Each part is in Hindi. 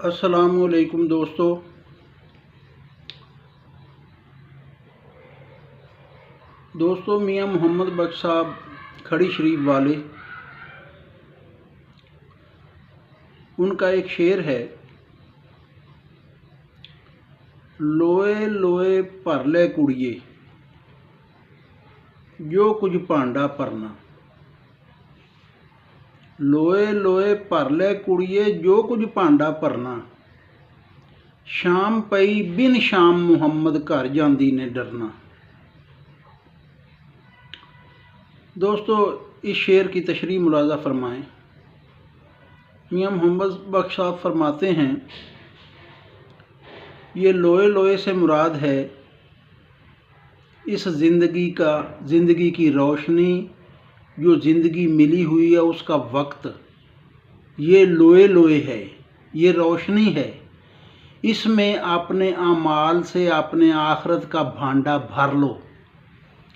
अस्सलामुअलैकुम दोस्तों मियाँ मोहम्मद बख्श साहब खड़ी शरीफ वाले, उनका एक शेर है, लोए लोए भर ले कुड़िए जो कुछ भांडा भरना। लोए लोए भर ले कुड़िए जो कुछ भांडा भरना। शाम पई बिन शाम मुहम्मद घर जांदी ने डरना। दोस्तों इस शेर की तशरीह मुलाज़ा फरमाएं। मियाँ मोहम्मद बख्श साहब फरमाते हैं, ये लोए लोए से मुराद है इस ज़िंदगी की रोशनी, जो ज़िंदगी मिली हुई है उसका वक्त, ये लोए लोए है, ये रोशनी है। इसमें अपने आमाल से अपने आखिरत का भांडा भर लो,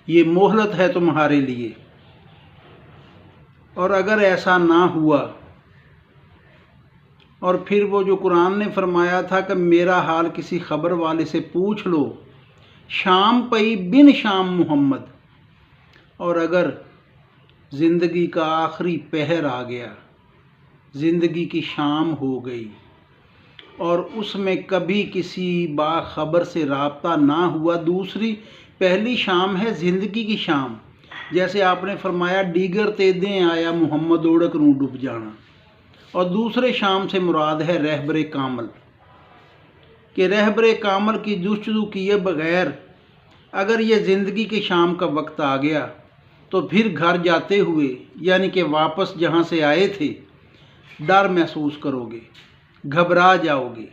ये मोहलत है तुम्हारे लिए। और अगर ऐसा ना हुआ, और फिर वो जो कुरान ने फरमाया था कि मेरा हाल किसी खबर वाले से पूछ लो, शाम पई बिन शाम मुहम्मद। और अगर ज़िंदगी का आखिरी पहर आ गया, ज़िंदगी की शाम हो गई और उसमें कभी किसी बाखबर से राब्ता ना हुआ, दूसरी पहली शाम है ज़िंदगी की शाम। जैसे आपने फरमाया डीगर ते दें आया मुहम्मद ओढ़क नूं डूब जाना। और दूसरे शाम से मुराद है रहबरे कामल, कि रहबरे कामल की जुस्तजू किए बगैर अगर ये ज़िंदगी की शाम का वक्त आ गया तो फिर घर जाते हुए, यानी कि वापस जहाँ से आए थे, डर महसूस करोगे, घबरा जाओगे।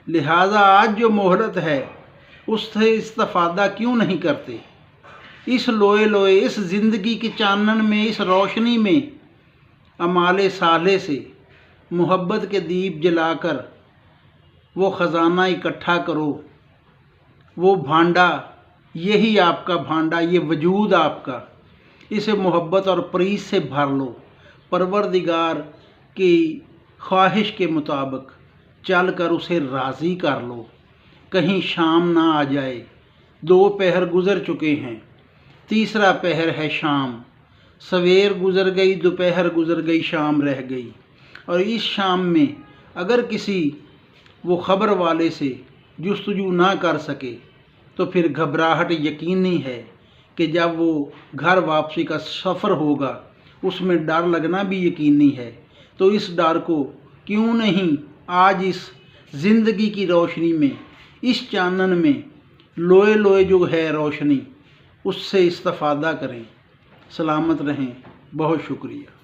लिहाजा आज जो मोहलत है उससे इस्तिफादा क्यों नहीं करते? इस लोए लोए, इस ज़िंदगी की चानन में, इस रोशनी में अमाले साले से मोहब्बत के दीप जलाकर वो ख़जाना इकट्ठा करो, वो भांडा, यही आपका भांडा, ये वजूद आपका, इसे मोहब्बत और प्रीत से भर लो। परवरदिगार की ख्वाहिश के मुताबिक चल कर उसे राज़ी कर लो। कहीं शाम ना आ जाए। 2 पहर गुज़र चुके हैं, तीसरा पहर है शाम। सवेर गुज़र गई, दोपहर गुज़र गई, शाम रह गई। और इस शाम में अगर किसी वो ख़बर वाले से जुस्तजू ना कर सके तो फिर घबराहट यकीनी है कि जब वो घर वापसी का सफ़र होगा उसमें डर लगना भी यकीनी है। तो इस डर को क्यों नहीं आज इस ज़िंदगी की रोशनी में, इस चानन में, लोए लोए जो है रोशनी, उससे इस्तिफादा करें। सलामत रहें। बहुत शुक्रिया।